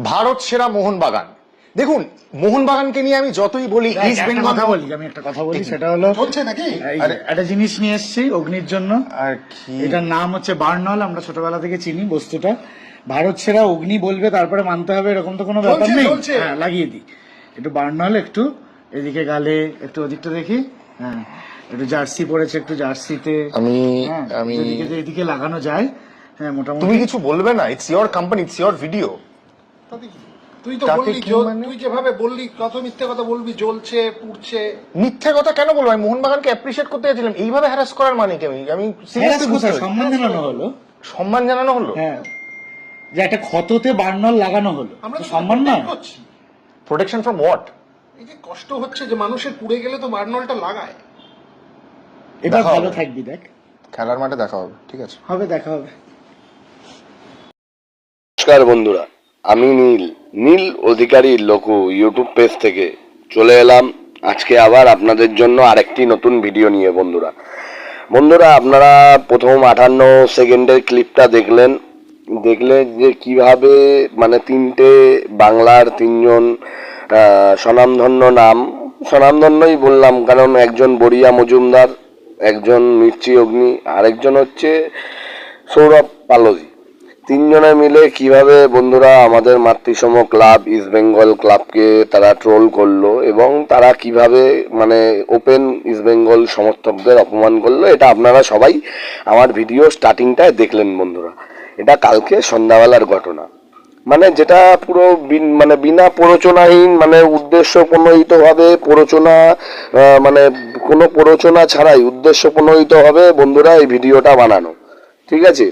ভারত সেরা মোহনবাগান। দেখুন, মোহনবাগানকে নিয়ে আমি যতই বলি, ইস্ট বেঙ্গল আমি একটা কথা বলি, সেটা হলো চলছে নাকি একটা জিনিস নিয়ে এসেছি অগ্নির জন্য। আর কি, এটার নাম হচ্ছে বার্নল। আমরা ছোটবেলা থেকে চিনি বস্তুটা। ভারত সেরা অগ্নি বলবে, তারপরে মানতে হবে, এরকম তো কোনো ব্যাপার নেই। হ্যাঁ, লাগিয়ে দিই একটু বার্নল, একটু এদিকে গালে, একটু ওদিকটা দেখি। হ্যাঁ, একটু জার্সি পরেছে, একটু জার্সিতে আমি এদিকে লাগানো যায়। হ্যাঁ, মোটামুটি। তুমি কিছু বলবে না? It's your company, it's your video. তুই তো বললি, তুই যেভাবে বললি কত মিথ্যে কথা বলবি, জ্বলছে পুড়ছে। মিথ্যে কথা কেন বলবো? আমি মোহনবাগানকে অ্যাপ্রিশিয়েট করতে চাইছিলাম, এইভাবে হ্যারাস করার মানে কি? আমি সিরিয়াসলি বুঝতে পারছি। সম্মান জানানো হলো। সম্মান জানানো হলো? হ্যাঁ, যে একটা ক্ষততে বার্নল লাগানো হলো, আমরা তো সম্মান না? Protection from what? এই যে কষ্ট হচ্ছে যে মানুষের পুড়ে গেলে তো বার্নলটা লাগায়। এবার দেখা ভালো হবে। থাকবি, দেখ খেলার মাঠে দেখা হবে, ঠিক আছে? হবে, দেখা হবে। নমস্কার বন্ধুরা, আমি নীল অধিকারী লঘু ইউটিউব পেজ থেকে চলে এলাম আজকে আবার আপনাদের জন্য আরেকটি নতুন ভিডিও নিয়ে। বন্ধুরা আপনারা প্রথম 58 সেকেন্ডের ক্লিপটা দেখলেন যে কিভাবে মানে তিনটে বাংলার তিনজন স্বনামধন্য নাম, স্বনামধন্যই বললাম কারণ একজন বড়িয়া মজুমদার, একজন মির্চি অগ্নি, আরেকজন হচ্ছে সৌরভ পালোজি। তিনজনে মিলে কিভাবে বন্ধুরা আমাদের মাতৃসম ক্লাব ইস্ট বেঙ্গল ক্লাবকে তারা ট্রোল করলো এবং তারা কিভাবে মানে ওপেন ইস্ট বেঙ্গল সমর্থকদের অপমান করলো, এটা আপনারা সবাই আমার ভিডিও স্টার্টিংটায় দেখলেন বন্ধুরা। এটা কালকে সন্ধ্যাবেলার ঘটনা, মানে যেটা পুরো মানে বিনা প্ররোচনাহীন, মানে উদ্দেশ্য প্রণোদিতভাবে প্ররোচনা, মানে কোনো প্ররোচনা ছাড়াই উদ্দেশ্য প্রণোদিতভাবে বন্ধুরা এই ভিডিওটা বানানো, ঠিক আছে?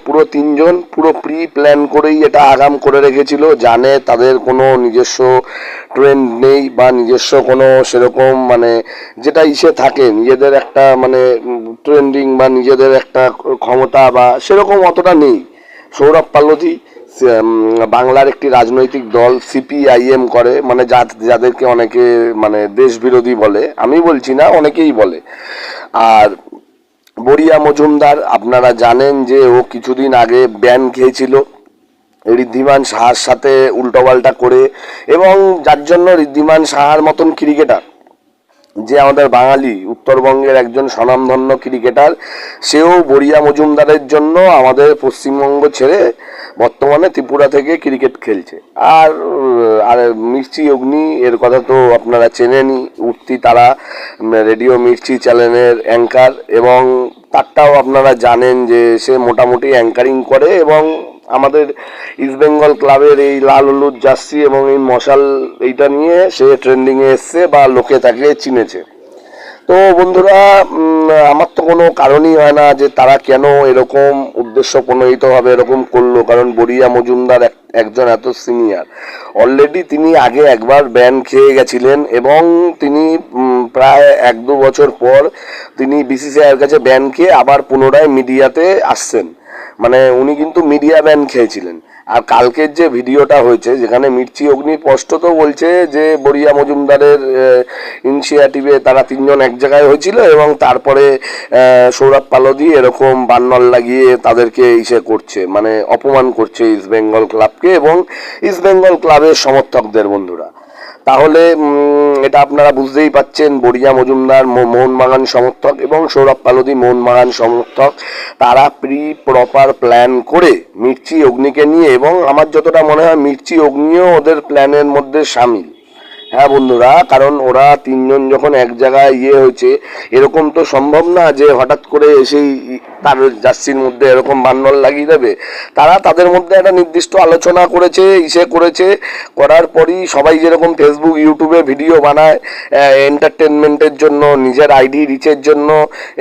পুরো তিনজন পুরো প্রি প্ল্যান করেই এটা আগাম করে রেখেছিল। জানে তাদের কোনো নিজস্ব ট্রেন্ড নেই বা নিজস্ব কোনো সেরকম মানে যেটা ইসে থাকে, নিজেদের একটা মানে ট্রেন্ডিং বা নিজেদের একটা ক্ষমতা বা সেরকম অতটা নেই। সৌরভ পালোজি বাংলার একটি রাজনৈতিক দল সিপিআইএম করে, মানে যাদেরকে অনেকে মানে দেশ বিরোধী বলে, আমি বলছি না, অনেকেই বলে। আর বড়িয়া মজুমদার আপনারা জানেন যে ও কিছুদিন আগে ব্যান খেয়েছিল ঋদ্ধিমান সাহার সাথে উল্টোপাল্টা করে, এবং যার জন্য ঋদ্ধিমান সাহার মতন ক্রিকেটার, যে আমাদের বাঙালি উত্তরবঙ্গের একজন স্বনামধন্য ক্রিকেটার, সেও বড়িয়া মজুমদারের জন্য আমাদের পশ্চিমবঙ্গ ছেড়ে বর্তমানে ত্রিপুরা থেকে ক্রিকেট খেলছে। আর আর মির্চি অগ্নি এর কথা তো আপনারা চেনেনই, উঠতি তারা রেডিও মির্চি চ্যানেলের অ্যাঙ্কার, এবং তারটাও আপনারা জানেন যে সে মোটামুটি অ্যাঙ্কারিং করে এবং আমাদের ইস্ট বেঙ্গল ক্লাবের এই লাল হলুদ জার্সি এবং এই মশাল এইটা নিয়ে সে ট্রেন্ডিংয়ে এসছে বা লোকে তাকে চিনেছে। তো বন্ধুরা আমার তো কোনো কারণই হয় না যে তারা কেন এরকম উদ্দেশ্য প্রণোদিতভাবে এরকম করলো, কারণ বড়িয়া মজুমদার একজন এত সিনিয়র, অলরেডি তিনি আগে একবার ব্যান খেয়ে গেছিলেন এবং তিনি প্রায় 1-2 বছর পর তিনি বিসিসিআইয়ের কাছে ব্যান খেয়ে আবার পুনরায় মিডিয়াতে আসছেন, মানে উনি কিন্তু মিডিয়া ব্যান খেয়েছিলেন। আর কালকের যে ভিডিওটা হয়েছে যেখানে মির্চি অগ্নি স্পষ্টত বলছে যে বড়িয়া মজুমদারের ইনিশিয়েটিভে তারা তিনজন এক জায়গায় হয়েছিল এবং তারপরে সৌরভ পালোজি এরকম বার্নল লাগিয়ে তাদেরকে ইসে করছে, মানে অপমান করছে ইস্ট বেঙ্গল ক্লাবকে এবং ইস্ট বেঙ্গল ক্লাবের সমর্থকদের। বন্ধুরা তাহলে এটা আপনারা বুঝতেই পাচ্ছেন, বড়িয়া মজুমদার মোহনবাগান সমর্থক এবং সৌরভ পালোজি মোহনবাগান সমর্থক, তারা প্রপার প্ল্যান করে মির্চি অগ্নিকে নিয়ে, এবং আমার যতটা মনে হয় মির্চি অগ্নিও ওদের প্ল্যানের মধ্যে সামিল। হ্যাঁ বন্ধুরা, কারণ ওরা তিনজন যখন এক জায়গায় হয়েছে, এরকম তো সম্ভব না যে হঠাৎ করে এসেই তার জার্সির মধ্যে এরকম বার্নল লাগিয়ে দেবে। তারা তাদের মধ্যে একটা নির্দিষ্ট আলোচনা করেছে, করেছে, করার পরই সবাই যেরকম ফেসবুক ইউটিউবে ভিডিও বানায় এন্টারটেনমেন্টের জন্য, নিজের আইডি রিচের জন্য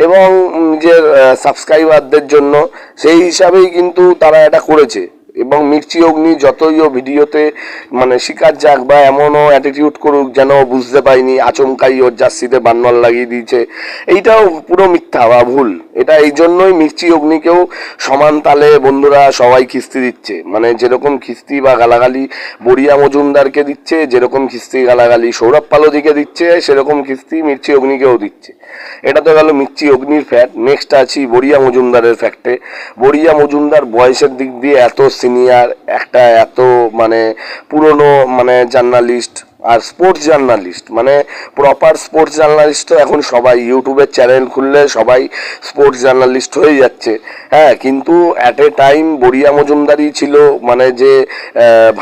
এবং নিজের সাবস্ক্রাইবারদের জন্য, সেই হিসাবেই কিন্তু তারা এটা করেছে। এবং মির্চি অগ্নি যতই ও ভিডিওতে মানে শিকার যাক বা এমনও অ্যাটিটিউড করুক যেন বুঝতে পাইনি, আচমকাই ওর জার্সিতে বার্নল লাগিয়ে দিয়েছে, এইটাও পুরো মিথ্যা বা ভুল। এটা এই জন্যই মির্চি অগ্নিকেও সমান তালে বন্ধুরা সবাই খিস্তি দিচ্ছে, মানে যেরকম খিস্তি বা গালাগালি বড়িয়া মজুমদারকে দিচ্ছে, যেরকম খিস্তি গালাগালি সৌরভ পালোদিকে দিচ্ছে, সেরকম খিস্তি মির্চি অগ্নিকেও দিচ্ছে। এটা তো গেল মির্চি অগ্নির ফ্যাক্ট। নেক্সট আছি বড়িয়া মজুমদারের ফ্যাক্টে। বড়িয়া মজুমদার বয়সের দিক দিয়ে এত সিনিয়র, একটা এত মানে পুরনো মানে জার্নালিস্ট আর স্পোর্টস জার্নালিস্ট, মানে প্রপার স্পোর্টস জার্নালিস্ট। তো এখন সবাই ইউটিউবের চ্যানেল খুললে সবাই স্পোর্টস জার্নালিস্ট হয়ে যাচ্ছে, হ্যাঁ। কিন্তু অ্যাট এ টাইম বড়িয়া মজুমদারই ছিল মানে যে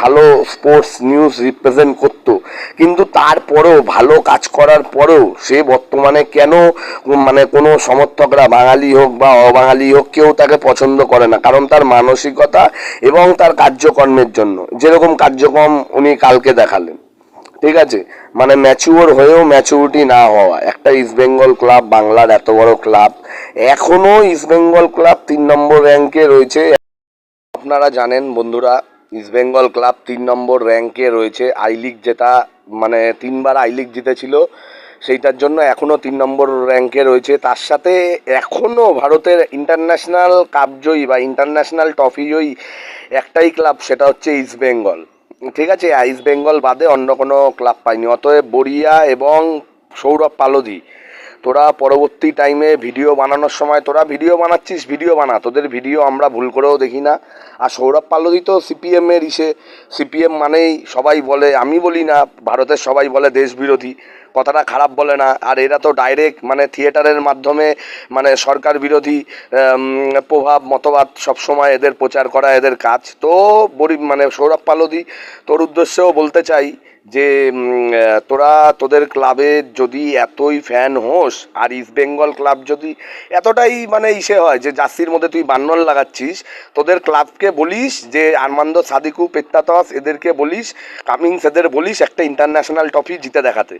ভালো স্পোর্টস নিউজ রিপ্রেজেন্ট করতো, কিন্তু তারপরেও ভালো কাজ করার পরেও সে বর্তমানে কেন মানে কোনো সমর্থকরা বাঙালি হোক বা অবাঙালি হোক কেউ তাকে পছন্দ করে না, কারণ তার মানসিকতা এবং তার কার্যকর্মের জন্য। যেরকম কার্যক্রম উনি কালকে দেখালেন, ঠিক আছে, মানে ম্যাচিওর হয়েও ম্যাচুরিটি না হওয়া। একটা ইস্টবেঙ্গল ক্লাব, বাংলার এত বড় ক্লাব, এখনো ইস্টবেঙ্গল ক্লাব 3 নম্বর র্যাঙ্কে রয়েছে। আপনারা জানেন বন্ধুরা, ইস্টবেঙ্গল ক্লাব 3 নম্বর র্যাঙ্কে রয়েছে। আই লিগ জেতা মানে 3 বার আই লিগ জিতেছিল, সেইটার জন্য এখনও 3 নম্বর র্যাঙ্কে রয়েছে। তার সাথে এখনও ভারতের ইন্টারন্যাশনাল কাপজয়ী বা ইন্টারন্যাশনাল ট্রফি জয়ী একটাই ক্লাব, সেটা হচ্ছে ইস্টবেঙ্গল, ঠিক আছে। ইস্টবেঙ্গল বাদে অন্য কোনো ক্লাব পায়নি। অতএব বড়িয়া এবং সৌরভ পালোধি, তোরা পরবর্তী টাইমে ভিডিও বানানোর সময় তোরা ভিডিও বানাচ্ছিস, ভিডিও বানা, তোদের ভিডিও আমরা ভুল করেও দেখি না। আর সৌরভ পালোধি তো সিপিএমের সিপিএম মানেই সবাই বলে, আমি বলি না, ভারতের সবাই বলে দেশ বিরোধী, কথাটা খারাপ বলে না। আর এরা তো ডাইরেক্ট মানে থিয়েটারের মাধ্যমে মানে সরকার বিরোধী প্রভাব মতবাদ সবসময় এদের প্রচার করা এদের কাজ। তো মানে সৌরভ পালোধি, তোর উদ্দেশ্যেও বলতে চাই যে তোরা তোদের ক্লাবের যদি এতই ফ্যান হোস, আর ইস্টবেঙ্গল ক্লাব যদি এতটাই মানে হয় যে জার্সির মধ্যে তুই বান্নল লাগাচ্ছিস, তোদের ক্লাবকে বলিস যে আরমান্দ সাদিকু, পেত্তাতস এদেরকে বলিস, কামিংস এদের বলিস একটা ইন্টারন্যাশনাল ট্রফি জিতে দেখাতে।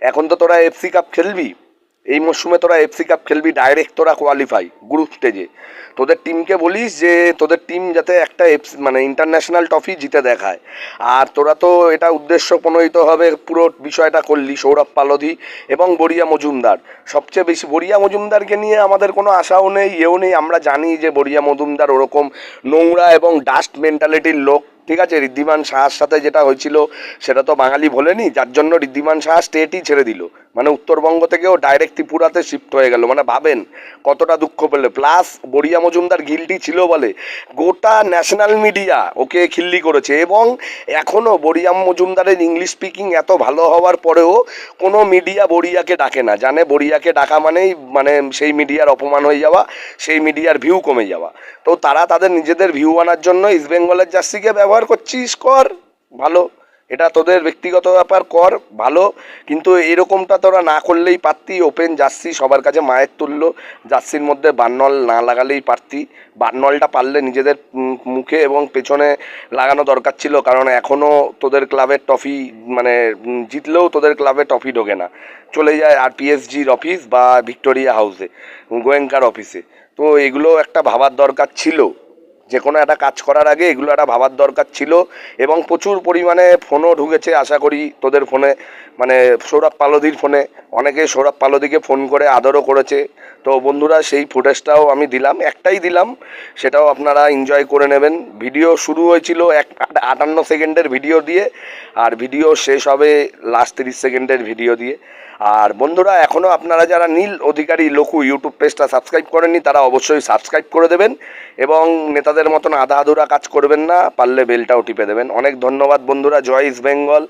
এখন তো তোরা এফসি কাপ খেলবি, এই মরশুমে তোরা এফসি কাপ খেলবি, ডাইরেক্ট তোরা কোয়ালিফাই গ্রুপ স্টেজে। তোদের টিমকে বলিস যে তোদের টিম যাতে একটা মানে ইন্টারন্যাশনাল ট্রফি জিতে দেখায়। আর তোরা তো এটা উদ্দেশ্য প্রণোদিতভাবে পুরো বিষয়টা করলি। সৌরভ পালোধি এবং বড়িয়া মজুমদার, সবচেয়ে বেশি বড়িয়া মজুমদারকে নিয়ে আমাদের কোনো আশাও নেই, এও নেই। আমরা জানি যে বড়িয়া মজুমদার ওরকম নোংরা এবং ডাস্ট মেন্টালিটির লোক, ঠিক আছে। ঋদ্ধিমান সাহার সাথে যেটা হয়েছিল সেটা তো বাঙালি ভোলেনি, যার জন্য ঋদ্ধিমান সাহা স্টেটই ছেড়ে দিল, মানে উত্তরবঙ্গ থেকেও ডাইরেক্ট ত্রিপুরাতে শিফট হয়ে গেল। মানে ভাবেন কতটা দুঃখ পেলে। প্লাস বড়িয়া মজুমদার গিল্টি ছিল বলে গোটা ন্যাশনাল মিডিয়া ওকে খিল্লি করেছে, এবং এখনও বড়িয়া মজুমদারের ইংলিশ স্পিকিং এত ভালো হওয়ার পরেও কোনো মিডিয়া বড়িয়াকে ডাকে না, জানে বড়িয়াকে ডাকা মানেই মানে সেই মিডিয়ার অপমান হয়ে যাওয়া, সেই মিডিয়ার ভিউ কমে যাওয়া। তো তারা তাদের নিজেদের ভিউ আনার জন্য ইস্টবেঙ্গলের জার্সিকে ব্যবহার করছিস, কর ভালো, এটা তোদের ব্যক্তিগত ব্যাপার, কর ভালো, কিন্তু এরকমটা তোরা না করলেই পারতি। ওপেন জার্সি সবার কাছে মায়ের তুল্য, জার্সির মধ্যে বার্নল না লাগালেই পারতি। বার্নলটা পারলে নিজেদের মুখে এবং পেছনে লাগানো দরকার ছিল, কারণ এখনও তোদের ক্লাবের ট্রফি মানে জিতলেও তোদের ক্লাবে ট্রফি ঢোকে না, চলে যায় আর পিএসজির অফিস বা ভিক্টোরিয়া হাউসে, গোয়েঙ্কার অফিসে। তো এগুলো একটা ভাবার দরকার ছিল, যে কোনো একটা কাজ করার আগে এগুলো একটা ভাবার দরকার ছিল। এবং প্রচুর পরিমাণে ফোনও ঢুকেছে, আশা করি তোদের ফোনে, মানে সৌরভ পালোধির ফোনে অনেকে সৌরভ পালোধিকে ফোন করে আদরও করেছে। তো বন্ধুরা সেই ফুটেজটাও আমি দিলাম, একটাই দিলাম, সেটাও আপনারা এনজয় করে নেবেন। ভিডিও শুরু হয়েছিল 58 সেকেন্ডের ভিডিও দিয়ে, আর ভিডিও শেষ হবে লাস্ট 30 সেকেন্ডের ভিডিও দিয়ে। আর বন্ধুরা, এখনও আপনারা যারা নীল অধিকারী লঘু ইউটিউব পেজটা সাবস্ক্রাইব করেননি, তারা অবশ্যই সাবস্ক্রাইব করে দেবেন, এবং নেতাদের মতন আধা আধুরা কাজ করবেন না, পারলে বেলটাও টিপে দেবেন। অনেক ধন্যবাদ বন্ধুরা। জয় ইস্টবেঙ্গল।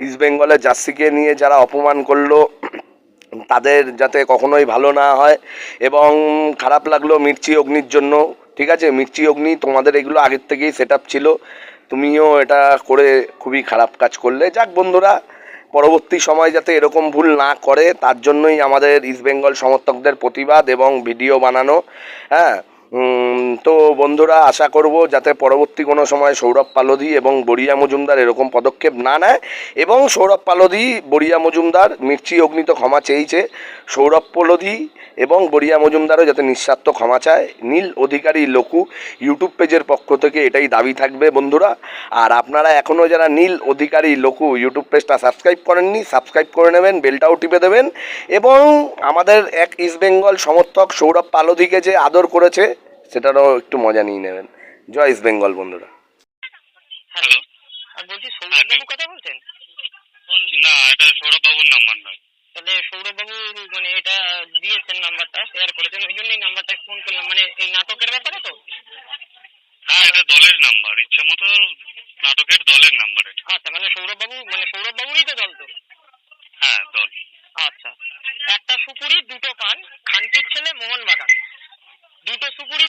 ইস্টবেঙ্গলের জার্সিকে নিয়ে যারা অপমান করলো তাদের যাতে কখনোই ভালো না হয়। এবং খারাপ লাগলো মির্চি অগ্নির জন্য, ঠিক আছে। মির্চি অগ্নি, তোমাদের এগুলো আগের থেকেই সেট আপ ছিল, তুমিও এটা করে খুবই খারাপ কাজ করলে। যাক বন্ধুরা, পরবর্তী সময় যাতে এরকম ভুল না করে তার জন্যই আমাদের ইস্টবেঙ্গল সমর্থকদের প্রতিবাদ এবং ভিডিও বানানো, হ্যাঁ। তো বন্ধুরা, আশা করব যাতে পরবর্তী কোনো সময় সৌরভ পালোধি এবং বড়িয়া মজুমদার এরকম পদক্ষেপ না নেয়। এবং সৌরভ পালোধি, বড়িয়া মজুমদার, মির্চি অগ্নি তো ক্ষমা চেয়েছে, সৌরভ পলধি এবং বরিয়া মজুমদারও যাতে নিঃস্বার্থ ক্ষমা চায়। নীল অধিকারী লোকু ইউটিউব পেজের পক্ষ থেকে এটাই দাবি থাকবে বন্ধুরা। আর আপনারা এখনও যারা নীল অধিকারী লোকু ইউটিউব পেজটা সাবস্ক্রাইব করেননি, সাবস্ক্রাইব করে নেবেন, বেলটাও টিপে দেবেন এবং আমাদের এক ইস্ট বেঙ্গল সমর্থক সৌরভ পালধিকে যে আদর করেছে সেটারও একটু মজা নিয়ে নেবেন। জয় ইস্ট বেঙ্গল বন্ধুরা। হ্যালো, আর বলছি সৌরভ বাবু কথা বলছেন? না, এটা সৌরভ বাবুর নাম্বার নয়। তাহলে সৌরভ বাবু মানে এটা দিয়েছেন, নাম্বারটা শেয়ার করেছেন, ওই জন্যই নাম্বারটা ফোন করলাম। মানে এই নাটকের ব্যাপারে তো? হ্যাঁ, এটা দলের নাম্বার, ইচ্ছা মতো নাটকের দলের নাম্বার এটা। আচ্ছা, মানে সৌরভ বাবু, মানে সৌরভ বাবুরই তো দল তো? হ্যাঁ, দল। আচ্ছা, একটা সুপুরি, দুটো পান, খানকির ছেলে, মোহনবাগান। দুটো সুপুরি